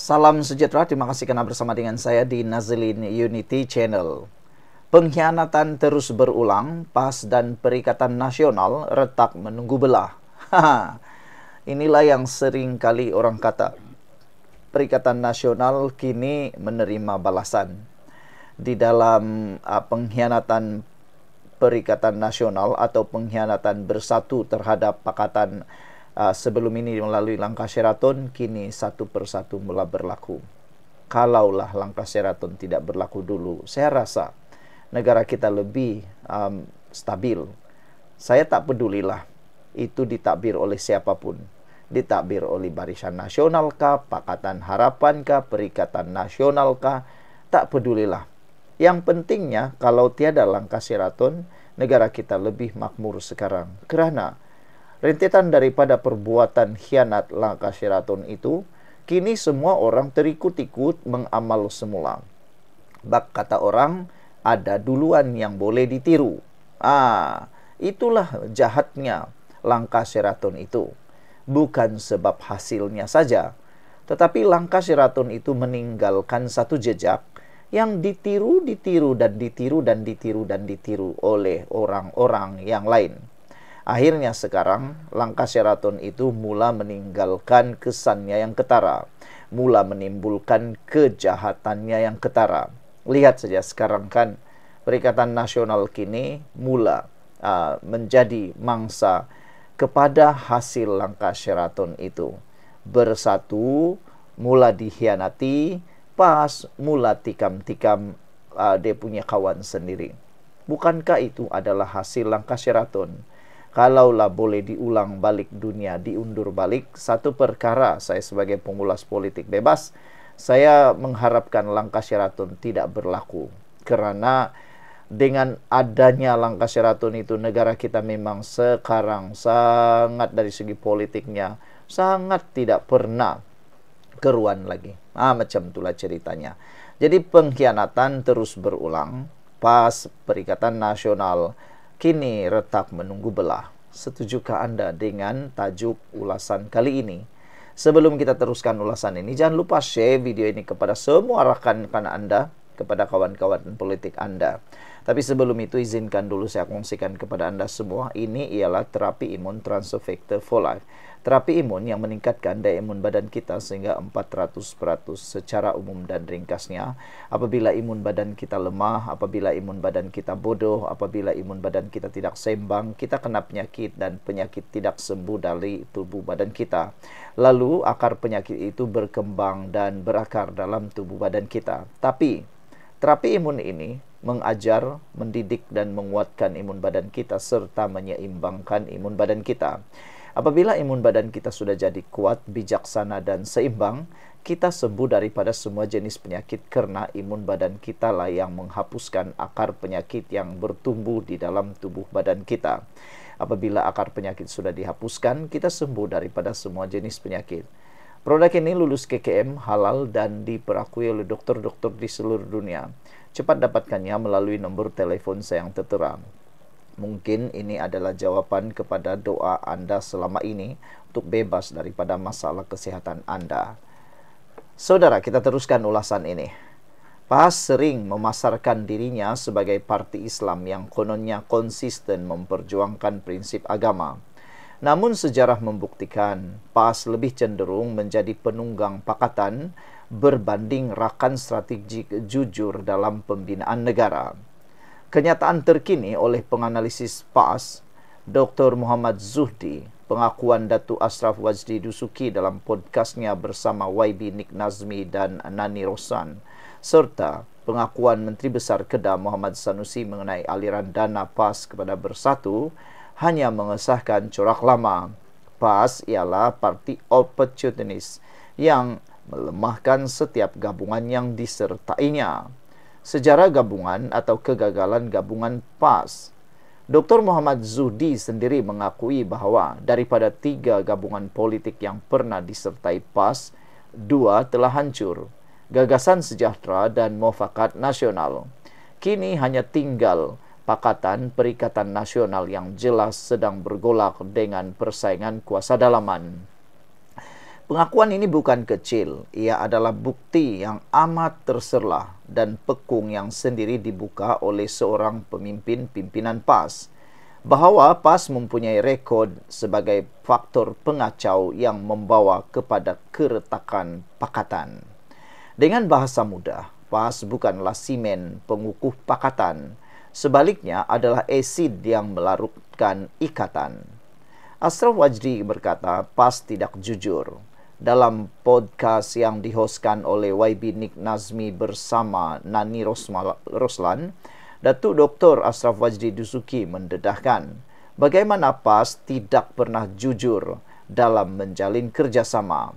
Salam sejahtera, terima kasih karena bersama dengan saya di Nazlin Unity Channel. Pengkhianatan terus berulang, PAS dan Perikatan Nasional retak menunggu belah. Inilah yang sering kali orang kata. Perikatan Nasional kini menerima balasan. Di dalam pengkhianatan Perikatan Nasional atau pengkhianatan bersatu terhadap pakatan sebelum ini melalui langkah Sheraton, kini satu persatu mula berlaku. Kalaulah langkah Sheraton tidak berlaku dulu, saya rasa negara kita lebih stabil. Saya tak pedulilah itu ditakbir oleh siapapun. Ditakbir oleh Barisan Nasional kah, Pakatan Harapan kah, Perikatan Nasional kah, tak pedulilah. Yang pentingnya kalau tiada langkah Sheraton, negara kita lebih makmur sekarang. Kerana rentetan daripada perbuatan khianat langkah Sheraton itu, kini semua orang terikut-ikut mengamal semula. Bak kata orang, ada duluan yang boleh ditiru. Itulah jahatnya langkah Sheraton itu. Bukan sebab hasilnya saja, tetapi langkah Sheraton itu meninggalkan satu jejak yang ditiru oleh orang-orang yang lain. Akhirnya sekarang langkah Sheraton itu mula meninggalkan kesannya yang ketara, mula menimbulkan kejahatannya yang ketara. Lihat saja sekarang kan, Perikatan Nasional kini mula menjadi mangsa kepada hasil langkah Sheraton itu. Bersatu mula dikhianati, PAS mula tikam-tikam dia punya kawan sendiri. Bukankah itu adalah hasil langkah Sheraton? Kalaulah boleh diulang balik dunia, diundur balik, satu perkara saya sebagai pengulas politik bebas, saya mengharapkan langkah Sheraton tidak berlaku. Kerana dengan adanya langkah Sheraton itu, negara kita memang sekarang sangat dari segi politiknya, sangat tidak pernah keruan lagi. Macam itulah ceritanya. Jadi pengkhianatan terus berulang. PAS, Perikatan Nasional, kini retak menunggu belah. Setujukah Anda dengan tajuk ulasan kali ini? Sebelum kita teruskan ulasan ini, jangan lupa share video ini kepada semua rekan-rekan Anda, kepada kawan-kawan politik Anda. Tapi sebelum itu, izinkan dulu saya kongsikan kepada Anda semua, ini ialah terapi imun Transfer Factor for Life. Terapi imun yang meningkatkan daya imun badan kita sehingga 400% secara umum dan ringkasnya. Apabila imun badan kita lemah, apabila imun badan kita bodoh, apabila imun badan kita tidak seimbang, kita kena penyakit dan penyakit tidak sembuh dari tubuh badan kita. Lalu akar penyakit itu berkembang dan berakar dalam tubuh badan kita. Tapi terapi imun ini mengajar, mendidik dan menguatkan imun badan kita serta menyeimbangkan imun badan kita. Apabila imun badan kita sudah jadi kuat, bijaksana dan seimbang, kita sembuh daripada semua jenis penyakit karena imun badan kita lah yang menghapuskan akar penyakit yang bertumbuh di dalam tubuh badan kita. Apabila akar penyakit sudah dihapuskan, kita sembuh daripada semua jenis penyakit. Produk ini lulus KKM, halal dan diperakui oleh dokter-dokter di seluruh dunia. Cepat dapatkannya melalui nombor telepon saya yang tertera. Mungkin ini adalah jawaban kepada doa Anda selama ini untuk bebas daripada masalah kesehatan Anda. Saudara, kita teruskan ulasan ini. PAS sering memasarkan dirinya sebagai parti Islam yang kononnya konsisten memperjuangkan prinsip agama. Namun sejarah membuktikan PAS lebih cenderung menjadi penunggang pakatan berbanding rakan strategik jujur dalam pembinaan negara. Kenyataan terkini oleh penganalisis PAS, Dr. Muhammad Zuhdi, pengakuan Datuk Ashraf Wajdi Dusuki dalam podcastnya bersama YB Nik Nazmi dan Nani Rosan, serta pengakuan Menteri Besar Kedah Muhammad Sanusi mengenai aliran dana PAS kepada Bersatu, hanya mengesahkan corak lama. PAS ialah parti opportunis yang melemahkan setiap gabungan yang disertainya. Sejarah gabungan atau kegagalan gabungan PAS. Dr. Muhammad Zuhdi sendiri mengakui bahawa daripada 3 gabungan politik yang pernah disertai PAS, 2 telah hancur, Gagasan Sejahtera dan Muafakat Nasional. Kini hanya tinggal Pakatan Perikatan Nasional yang jelas sedang bergolak dengan persaingan kuasa dalaman. Pengakuan ini bukan kecil, ia adalah bukti yang amat terserlah dan pekung yang sendiri dibuka oleh seorang pimpinan PAS, bahwa PAS mempunyai rekod sebagai faktor pengacau yang membawa kepada keretakan pakatan. Dengan bahasa mudah, PAS bukanlah simen pengukuh pakatan, sebaliknya adalah asid yang melarutkan ikatan. Ashraf Wajdi berkata, PAS tidak jujur. Dalam podcast yang dihostkan oleh YB Nik Nazmi bersama Nani Roslan, Datuk Dr. Ashraf Wajdi Dusuki mendedahkan bagaimana PAS tidak pernah jujur dalam menjalin kerjasama.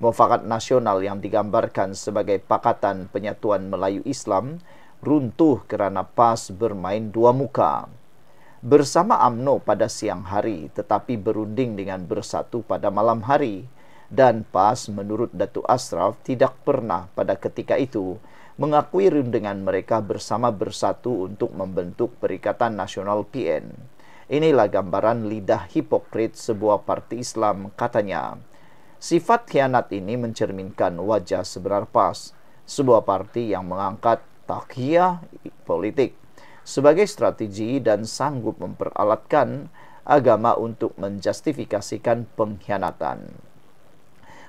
Mufakat nasional yang digambarkan sebagai Pakatan Penyatuan Melayu Islam runtuh kerana PAS bermain dua muka. Bersama UMNO pada siang hari tetapi berunding dengan Bersatu pada malam hari. Dan PAS menurut Datuk Ashraf tidak pernah pada ketika itu mengakui rundingan mereka bersama Bersatu untuk membentuk Perikatan Nasional PN. Inilah gambaran lidah hipokrit sebuah parti Islam, katanya. Sifat khianat ini mencerminkan wajah sebenar PAS, sebuah parti yang mengangkat takhiyah politik sebagai strategi dan sanggup memperalatkan agama untuk menjustifikasikan pengkhianatan.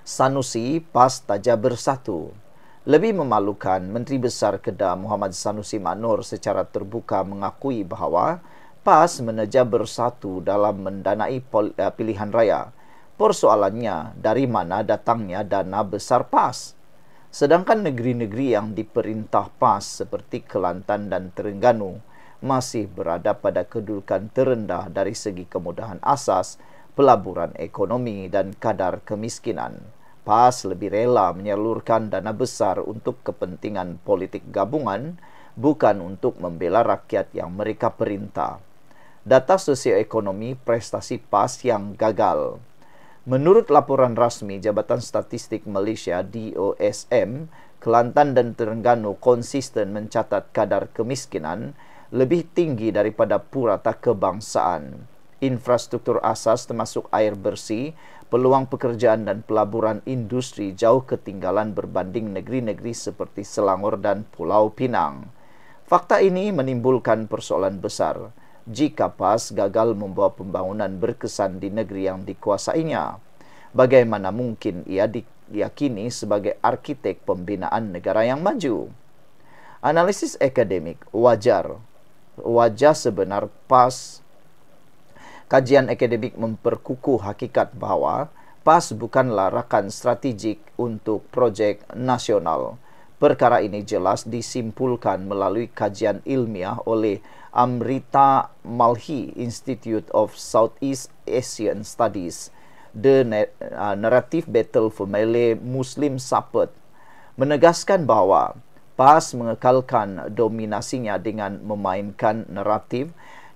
Sanusi PAS taja Bersatu. Lebih memalukan, Menteri Besar Kedah Muhammad Sanusi Maknur secara terbuka mengakui bahawa PAS meneja Bersatu dalam mendanai pilihan raya. Persoalannya, dari mana datangnya dana besar PAS? Sedangkan negeri-negeri yang diperintah PAS seperti Kelantan dan Terengganu masih berada pada kedudukan terendah dari segi kemudahan asas, pelaburan ekonomi dan kadar kemiskinan. PAS lebih rela menyalurkan dana besar untuk kepentingan politik gabungan, bukan untuk membela rakyat yang mereka perintah. Data sosioekonomi prestasi PAS yang gagal. Menurut laporan rasmi Jabatan Statistik Malaysia DOSM, Kelantan dan Terengganu konsisten mencatat kadar kemiskinan lebih tinggi daripada purata kebangsaan. Infrastruktur asas termasuk air bersih, peluang pekerjaan dan pelaburan industri jauh ketinggalan berbanding negeri-negeri seperti Selangor dan Pulau Pinang. Fakta ini menimbulkan persoalan besar. Jika PAS gagal membawa pembangunan berkesan di negeri yang dikuasainya, bagaimana mungkin ia diyakini sebagai arkitek pembinaan negara yang maju? Analisis akademik wajah sebenar PAS. Kajian akademik memperkukuh hakikat bahawa PAS bukanlah rakan strategik untuk projek nasional. Perkara ini jelas disimpulkan melalui kajian ilmiah oleh Amrita Malhi Institute of Southeast Asian Studies, The Narrative Battle for Malay Muslim Support, menegaskan bahawa PAS mengekalkan dominasinya dengan memainkan naratif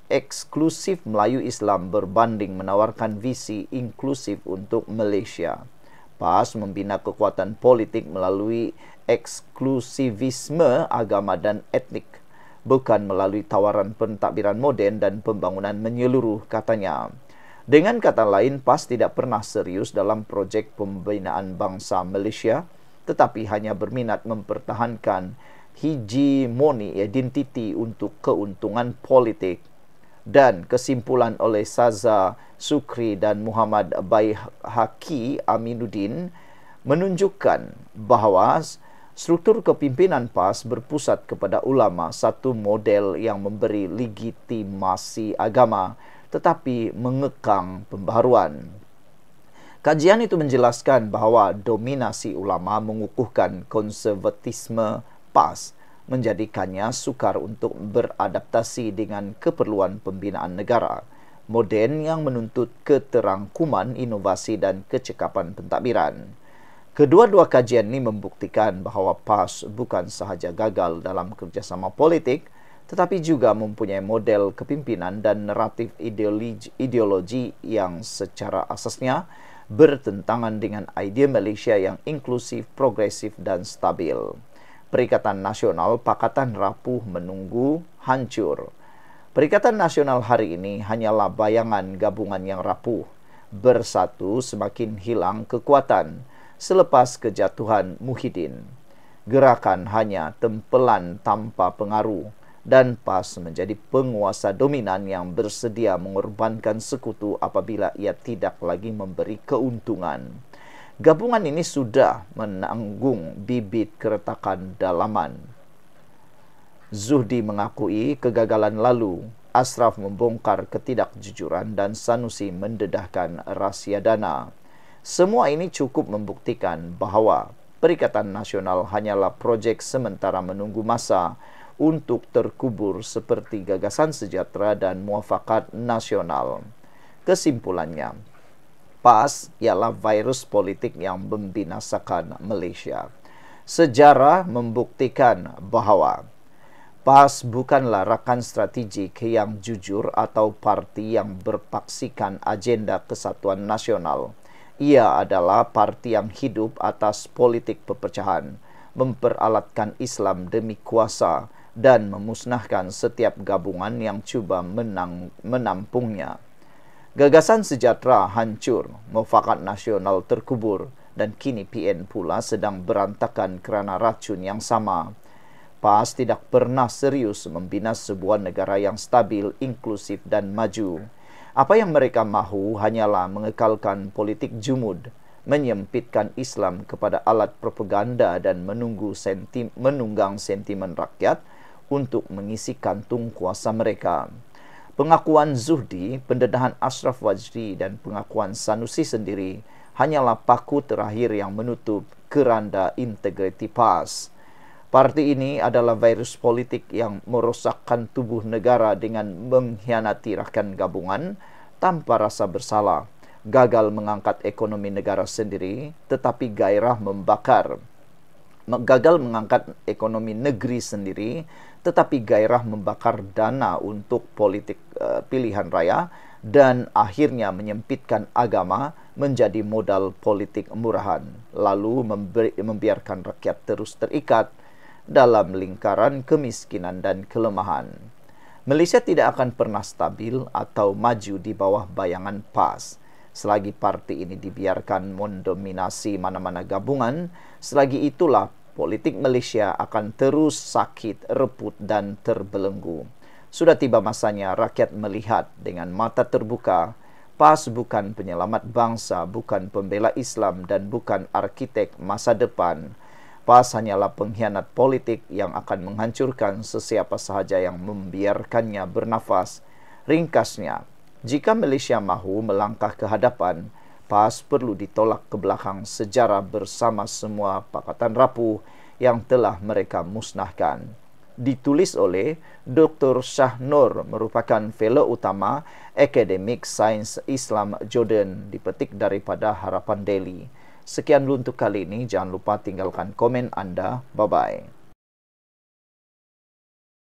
eksklusif Melayu Islam berbanding menawarkan visi inklusif untuk Malaysia. PAS membina kekuatan politik melalui eksklusivisme agama dan etnik, bukan melalui tawaran pentadbiran moden dan pembangunan menyeluruh, katanya. Dengan kata lain, PAS tidak pernah serius dalam projek pembinaan bangsa Malaysia, tetapi hanya berminat mempertahankan hegemoni identiti untuk keuntungan politik. Dan kesimpulan oleh Saza Sukri dan Muhammad Baihaqi Aminuddin menunjukkan bahawa struktur kepimpinan PAS berpusat kepada ulama, satu model yang memberi legitimasi agama tetapi mengekang pembaharuan. Kajian itu menjelaskan bahawa dominasi ulama mengukuhkan konservatisme PAS, menjadikannya sukar untuk beradaptasi dengan keperluan pembinaan negara moden yang menuntut keterangkuman, inovasi dan kecekapan pentadbiran. Kedua-dua kajian ini membuktikan bahawa PAS bukan sahaja gagal dalam kerjasama politik, tetapi juga mempunyai model kepimpinan dan naratif ideologi yang secara asasnya bertentangan dengan idea Malaysia yang inklusif, progresif dan stabil. Perikatan Nasional Pakatan rapuh menunggu hancur. Perikatan Nasional hari ini hanyalah bayangan gabungan yang rapuh. Bersatu semakin hilang kekuatan selepas kejatuhan Muhyiddin. Gerakan hanya tempelan tanpa pengaruh dan PAS menjadi penguasa dominan yang bersedia mengorbankan sekutu apabila ia tidak lagi memberi keuntungan. Gabungan ini sudah menanggung bibit keretakan dalaman. Zuhdi mengakui kegagalan lalu, Ashraf membongkar ketidakjujuran dan Sanusi mendedahkan rahsia dana. Semua ini cukup membuktikan bahawa Perikatan Nasional hanyalah projek sementara menunggu masa untuk terkubur seperti Gagasan Sejahtera dan Muafakat Nasional. Kesimpulannya, PAS ialah virus politik yang membinasakan Malaysia. Sejarah membuktikan bahawa PAS bukanlah rakan strategik yang jujur atau parti yang berpaksikan agenda kesatuan nasional. Ia adalah parti yang hidup atas politik perpecahan, memperalatkan Islam demi kuasa dan memusnahkan setiap gabungan yang cuba menampungnya. Gagasan Sejahtera hancur, Muafakat Nasional terkubur, dan kini PN pula sedang berantakan kerana racun yang sama. PAS tidak pernah serius membina sebuah negara yang stabil, inklusif dan maju. Apa yang mereka mahu hanyalah mengekalkan politik jumud, menyempitkan Islam kepada alat propaganda dan menunggang sentimen rakyat untuk mengisi kantung kuasa mereka. Pengakuan Zuhdi, pendedahan Ashraf Wajdi dan pengakuan Sanusi sendiri hanyalah paku terakhir yang menutup keranda integriti PAS. Parti ini adalah virus politik yang merosakkan tubuh negara dengan mengkhianati rakan gabungan tanpa rasa bersalah, gagal mengangkat ekonomi negara sendiri tetapi gairah membakar. Gagal mengangkat ekonomi negeri sendiri tetapi gairah membakar dana untuk politik pilihan raya dan akhirnya menyempitkan agama menjadi modal politik murahan, lalu membiarkan rakyat terus terikat dalam lingkaran kemiskinan dan kelemahan. Malaysia tidak akan pernah stabil atau maju di bawah bayangan PAS. Selagi parti ini dibiarkan mendominasi mana-mana gabungan, selagi itulah politik Malaysia akan terus sakit, reput dan terbelenggu. Sudah tiba masanya rakyat melihat dengan mata terbuka, PAS bukan penyelamat bangsa, bukan pembela Islam dan bukan arkitek masa depan. PAS hanyalah pengkhianat politik yang akan menghancurkan sesiapa sahaja yang membiarkannya bernafas. Ringkasnya, jika Malaysia mahu melangkah ke hadapan, PAS perlu ditolak ke belakang sejarah bersama semua pakatan rapuh yang telah mereka musnahkan. Ditulis oleh Dr. Shah Noor, merupakan fellow utama Akademik Sains Islam Jordan, dipetik daripada Harapan Daily. Sekian dulu untuk kali ini. Jangan lupa tinggalkan komen anda. Bye-bye.